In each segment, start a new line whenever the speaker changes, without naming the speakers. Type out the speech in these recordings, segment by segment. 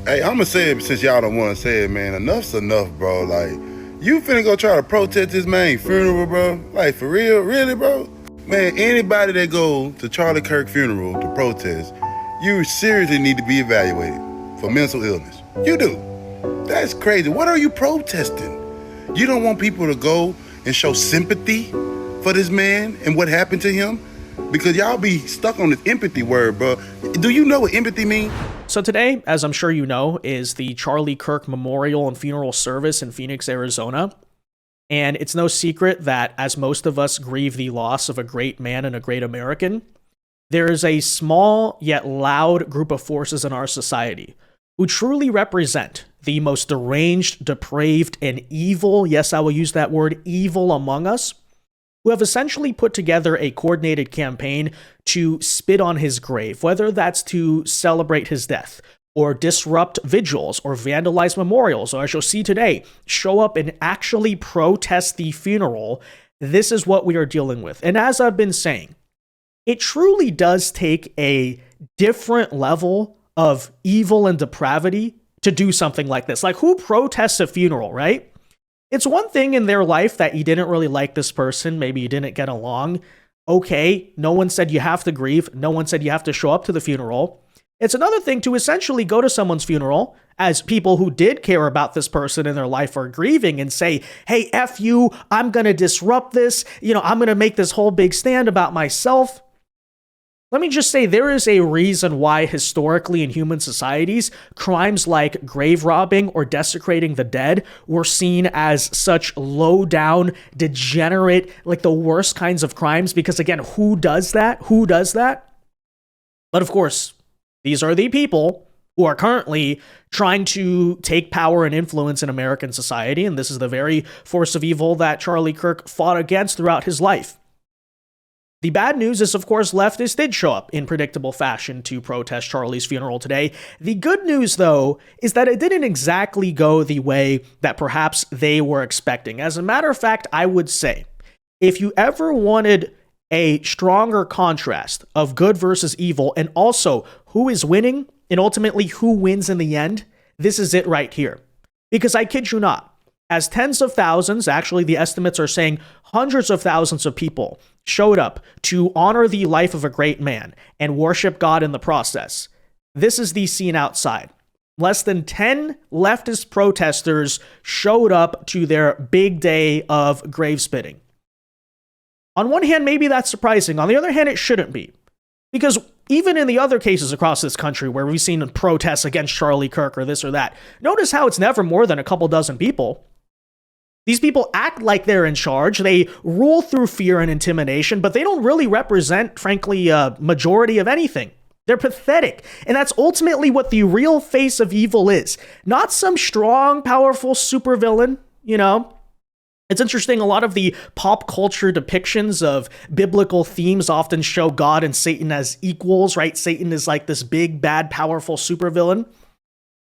Hey, I'm gonna say it since y'all don't want to say it, man. Enough's enough, bro. Like, you finna go try to protest this man's funeral, bro? Like, for real? Really, bro? Man, anybody that go to Charlie Kirk Funeral to protest, you seriously need to be evaluated for mental illness. You do. That's crazy. What are you protesting? You don't want people to go and show sympathy for this man and what happened to him? Because y'all be stuck on this empathy word, bro. Do you know what empathy means?
So today, as I'm sure you know, is the Charlie Kirk Memorial and Funeral Service in Phoenix, Arizona. And it's no secret that as most of us grieve the loss of a great man and a great American, there is a small yet loud group of forces in our society who truly represent the most deranged, depraved, and evil, yes, I will use that word, evil among us, who have essentially put together a coordinated campaign to spit on his grave, whether that's to celebrate his death, or disrupt vigils, or vandalize memorials, or as you'll see today, show up and actually protest the funeral. This is what we are dealing with. And as I've been saying, it truly does take a different level of evil and depravity to do something like this. Like, who protests a funeral, right? It's one thing in their life that you didn't really like this person, maybe you didn't get along. Okay, no one said you have to grieve. No one said you have to show up to the funeral. It's another thing to essentially go to someone's funeral as people who did care about this person in their life are grieving and say, hey, F you, I'm going to disrupt this. I'm going to make this whole big stand about myself. Let me just say, there is a reason why historically in human societies, crimes like grave robbing or desecrating the dead were seen as such low down, degenerate, like the worst kinds of crimes. Because again, who does that? Who does that? But of course, these are the people who are currently trying to take power and influence in American society. And this is the very force of evil that Charlie Kirk fought against throughout his life. The bad news is, of course, leftists did show up in predictable fashion to protest Charlie's funeral today. The good news, though, is that it didn't exactly go the way that perhaps they were expecting. As a matter of fact, I would say, if you ever wanted a stronger contrast of good versus evil, and also who is winning, and ultimately who wins in the end, this is it right here. Because I kid you not, as tens of thousands, actually the estimates are saying hundreds of thousands of people showed up to honor the life of a great man and worship God in the process. This is the scene outside. Less than 10 leftist protesters showed up to their big day of grave spitting. On one hand, maybe that's surprising. On the other hand, it shouldn't be. Because even in the other cases across this country where we've seen protests against Charlie Kirk or this or that, notice how it's never more than a couple dozen people. These people act like they're in charge. They rule through fear and intimidation, but they don't really represent, frankly, a majority of anything. They're pathetic. And that's ultimately what the real face of evil is. Not some strong, powerful supervillain, It's interesting, a lot of the pop culture depictions of biblical themes often show God and Satan as equals, right? Satan is like this big, bad, powerful supervillain.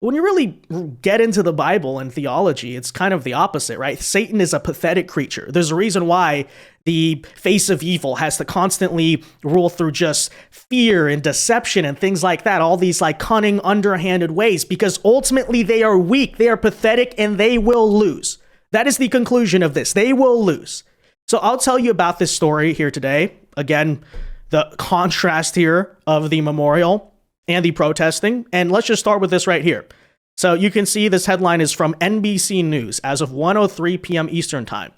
When you really get into the Bible and theology, it's kind of the opposite, right? Satan is a pathetic creature. There's a reason why the face of evil has to constantly rule through just fear and deception and things like that, all these like cunning, underhanded ways, because ultimately they are weak, they are pathetic, and they will lose. That is the conclusion of this. They will lose. So I'll tell you about this story here today. Again, the contrast here of the memorial and the protesting. And let's just start with this right here. So you can see this headline is from NBC News as of 1:03 p.m. Eastern Time.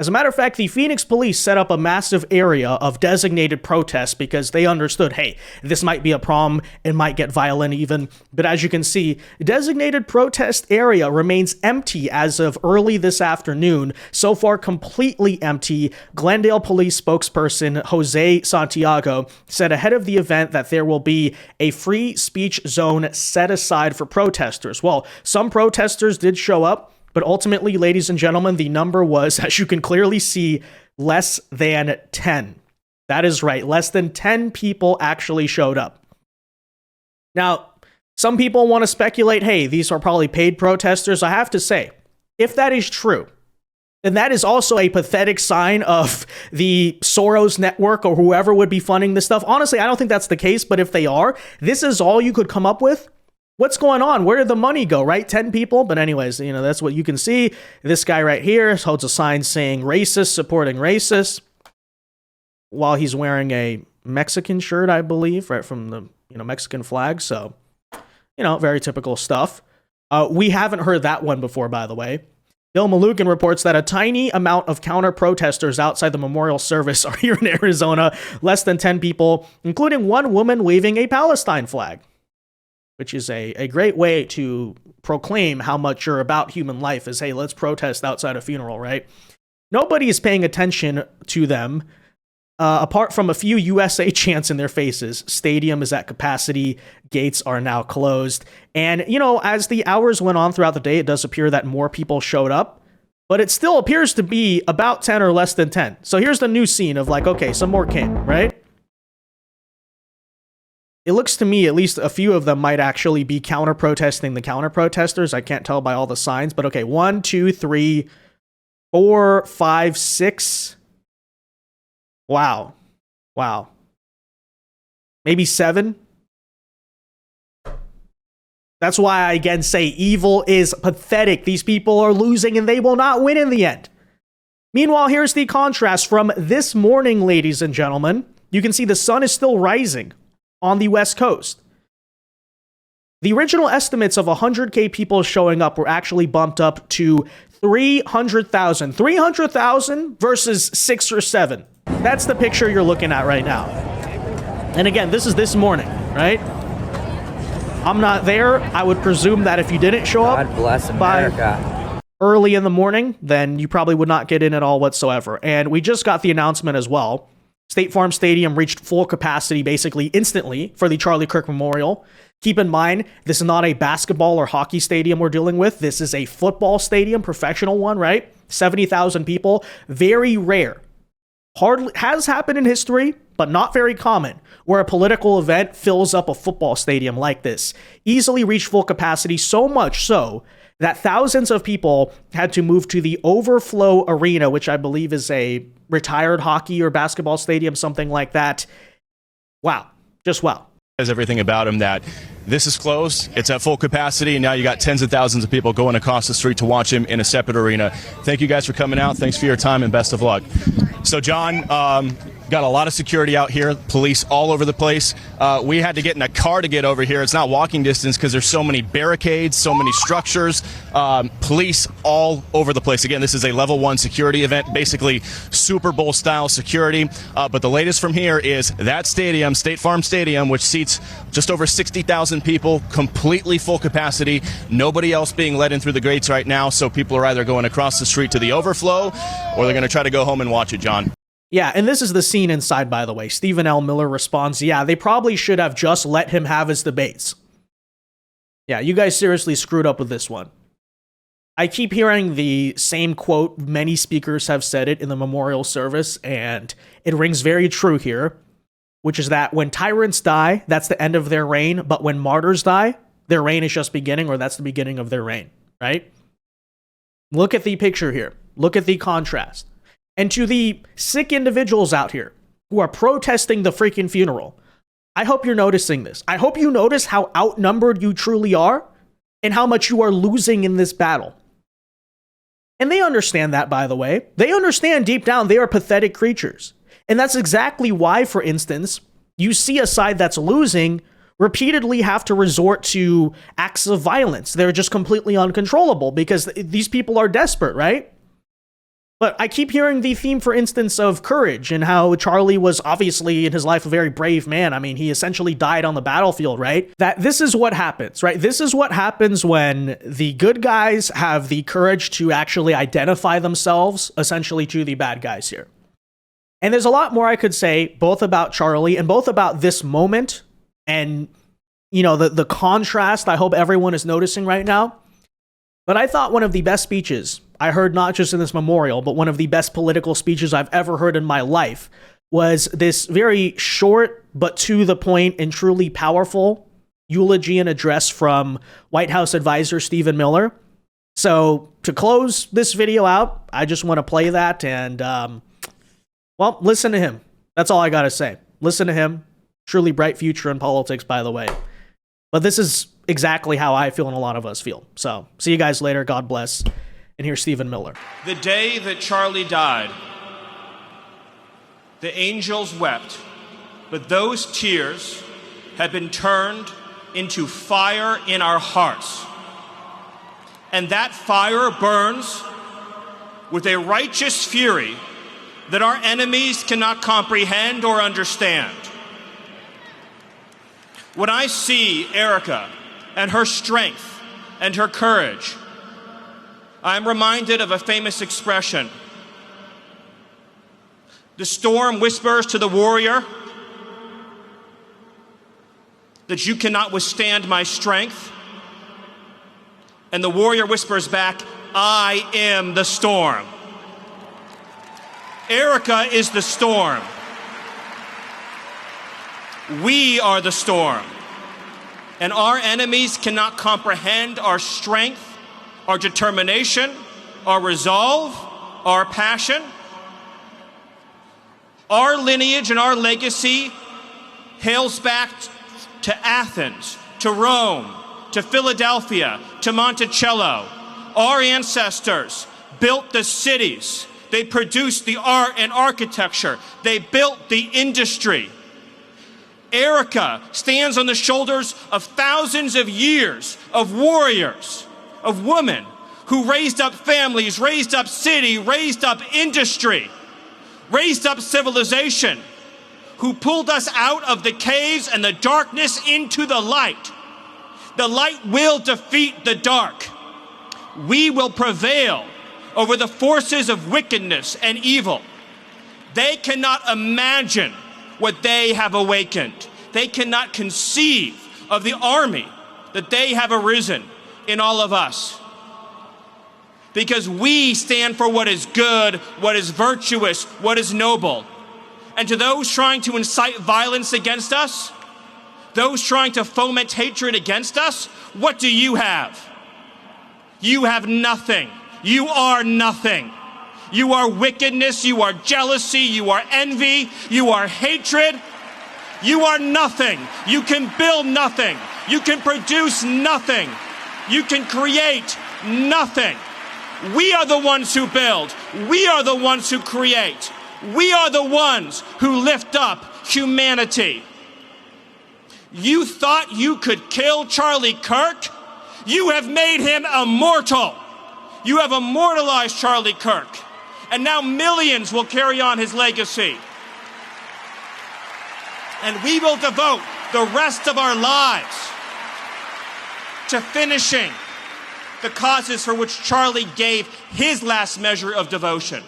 As a matter of fact, the Phoenix police set up a massive area of designated protests because they understood, hey, this might be a problem, it might get violent even. But as you can see, designated protest area remains empty as of early this afternoon. So far, completely empty. Glendale police spokesperson Jose Santiago said ahead of the event that there will be a free speech zone set aside for protesters. Well, some protesters did show up, but ultimately, ladies and gentlemen, the number was, as you can clearly see, less than 10. That is right. Less than 10 people actually showed up. Now, some people want to speculate, hey, these are probably paid protesters. I have to say, if that is true, then that is also a pathetic sign of the Soros network or whoever would be funding this stuff. Honestly, I don't think that's the case, but if they are, this is all you could come up with. What's going on? Where did the money go, right? 10 people? But anyways, that's what you can see. This guy right here holds a sign saying racist, supporting racists, while he's wearing a Mexican shirt, I believe, right, from the Mexican flag. So, very typical stuff. We haven't heard that one before, by the way. Bill Malukin reports that a tiny amount of counter-protesters outside the memorial service are here in Arizona, less than 10 people, including one woman waving a Palestine flag, which is a great way to proclaim how much you're about human life is, hey, let's protest outside a funeral, right? Nobody is paying attention to them, apart from a few USA chants in their faces. Stadium is at capacity. Gates are now closed. And, as the hours went on throughout the day, it does appear that more people showed up, but it still appears to be about 10 or less than 10. So here's the new scene of okay, some more came, right? It looks to me, at least a few of them might actually be counter-protesting the counter-protesters. I can't tell by all the signs, but okay, 1, 2, 3, 4, 5, 6. Wow. Maybe 7. That's why I again say evil is pathetic. These people are losing and they will not win in the end. Meanwhile, here's the contrast from this morning, ladies and gentlemen. You can see the sun is still rising on the West Coast. The original estimates of 100K people showing up were actually bumped up to 300,000. 300,000 versus 6 or 7. That's the picture you're looking at right now. And again, this is this morning, right? I'm not there. I would presume that if you didn't show up
God bless America.
Early in the morning, then you probably would not get in at all whatsoever. And we just got the announcement as well. State Farm Stadium reached full capacity basically instantly for the Charlie Kirk Memorial. Keep in mind, this is not a basketball or hockey stadium we're dealing with. This is a football stadium, professional one, right? 70,000 people. Very rare. Hardly has happened in history, but not very common, where a political event fills up a football stadium like this. Easily reached full capacity, so much so that thousands of people had to move to the Overflow Arena, which I believe is a retired hockey or basketball stadium, something like that. Wow. Just wow.
Says everything about him that this is closed, it's at full capacity, and now you got tens of thousands of people going across the street to watch him in a separate arena. Thank you guys for coming out. Thanks for your time and best of luck. So John, got a lot of security out here, police all over the place. We had to get in a car to get over here. It's not walking distance because there's so many barricades, so many structures, police all over the place. Again, this is a level 1 security event, basically Super Bowl style security. But the latest from here is that stadium, State Farm Stadium, which seats just over 60,000 people, completely full capacity. Nobody else being let in through the gates right now. So people are either going across the street to the overflow or they're going to try to go home and watch it, John.
Yeah, and this is the scene inside, by the way. Stephen L. Miller responds, yeah, they probably should have just let him have his debates. Yeah, you guys seriously screwed up with this one. I keep hearing the same quote. Many speakers have said it in the memorial service, and it rings very true here, which is that when tyrants die, that's the end of their reign, but when martyrs die, their reign is just beginning, or that's the beginning of their reign, right? Look at the picture here. Look at the contrast. And to the sick individuals out here who are protesting the freaking funeral, I hope you're noticing this. I hope you notice how outnumbered you truly are and how much you are losing in this battle. And they understand that, by the way. They understand deep down they are pathetic creatures. And that's exactly why, for instance, you see a side that's losing repeatedly have to resort to acts of violence. They're just completely uncontrollable because these people are desperate, right? But I keep hearing the theme, for instance, of courage and how Charlie was obviously in his life a very brave man. I mean, he essentially died on the battlefield, right? That this is what happens, right? This is what happens when the good guys have the courage to actually identify themselves essentially to the bad guys here. And there's a lot more I could say, both about Charlie and both about this moment and, the contrast I hope everyone is noticing right now. But I thought one of the best speeches I heard, not just in this memorial, but one of the best political speeches I've ever heard in my life, was this very short but to the point and truly powerful eulogy and address from White House advisor Stephen Miller. So to close this video out, I just want to play that and, listen to him. That's all I got to say. Listen to him. Truly bright future in politics, by the way. But this is exactly how I feel and a lot of us feel. So see you guys later. God bless. And here's Stephen Miller.
The day that Charlie died, the angels wept, but those tears have been turned into fire in our hearts. And that fire burns with a righteous fury that our enemies cannot comprehend or understand. When I see Erica and her strength and her courage, I am reminded of a famous expression. The storm whispers to the warrior that you cannot withstand my strength. And the warrior whispers back, I am the storm. Erica is the storm. We are the storm. And our enemies cannot comprehend our strength, our determination, our resolve, our passion. Our lineage and our legacy hails back to Athens, to Rome, to Philadelphia, to Monticello. Our ancestors built the cities. They produced the art and architecture. They built the industry. Erica stands on the shoulders of thousands of years of warriors, of women who raised up families, raised up city, raised up industry, raised up civilization, who pulled us out of the caves and the darkness into the light. The light will defeat the dark. We will prevail over the forces of wickedness and evil. They cannot imagine what they have awakened. They cannot conceive of the army that they have arisen in all of us. Because we stand for what is good, what is virtuous, what is noble. And to those trying to incite violence against us, those trying to foment hatred against us, what do you have? You have nothing. You are nothing. You are wickedness, you are jealousy, you are envy, you are hatred. You are nothing. You can build nothing. You can produce nothing. You can create nothing. We are the ones who build. We are the ones who create. We are the ones who lift up humanity. You thought you could kill Charlie Kirk? You have made him immortal. You have immortalized Charlie Kirk. And now millions will carry on his legacy. And we will devote the rest of our lives to finishing the causes for which Charlie gave his last measure of devotion.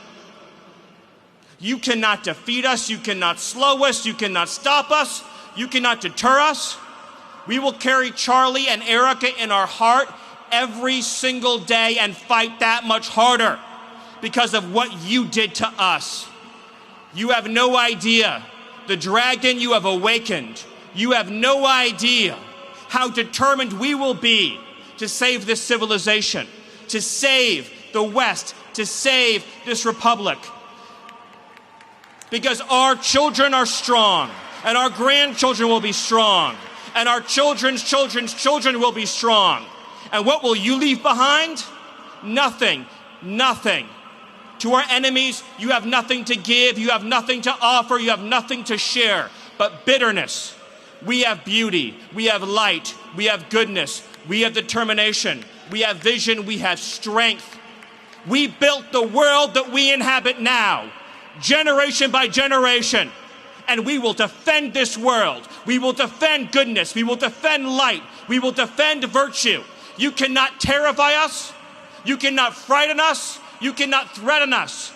You cannot defeat us. You cannot slow us. You cannot stop us. You cannot deter us. We will carry Charlie and Erica in our heart every single day and fight that much harder because of what you did to us. You have no idea the dragon you have awakened. You have no idea how determined we will be to save this civilization, to save the West, to save this republic. Because our children are strong, and our grandchildren will be strong, and our children's children's children will be strong. And what will you leave behind? Nothing. Nothing. To our enemies, you have nothing to give, you have nothing to offer, you have nothing to share, but bitterness. We have beauty, we have light, we have goodness, we have determination, we have vision, we have strength. We built the world that we inhabit now, generation by generation, and we will defend this world. We will defend goodness, we will defend light, we will defend virtue. You cannot terrify us, you cannot frighten us, you cannot threaten us,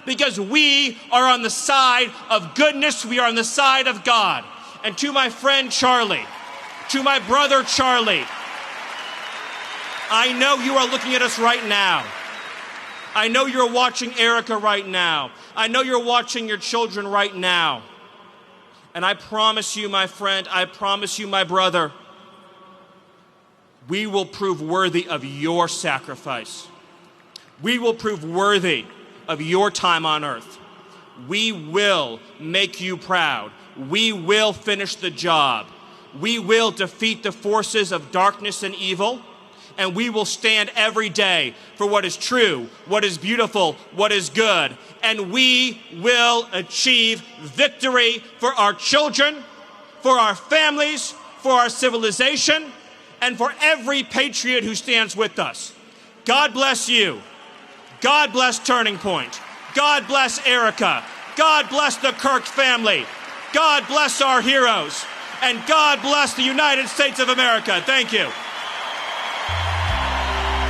because we are on the side of goodness, we are on the side of God. And to my friend Charlie, to my brother Charlie, I know you are looking at us right now. I know you're watching Erica right now. I know you're watching your children right now. And I promise you, my friend, I promise you, my brother, we will prove worthy of your sacrifice. We will prove worthy of your time on earth. We will make you proud. We will finish the job. We will defeat the forces of darkness and evil, and we will stand every day for what is true, what is beautiful, what is good. And we will achieve victory for our children, for our families, for our civilization, and for every patriot who stands with us. God bless you. God bless Turning Point. God bless Erica. God bless the Kirk family. God bless our heroes. And God bless the United States of America. Thank you.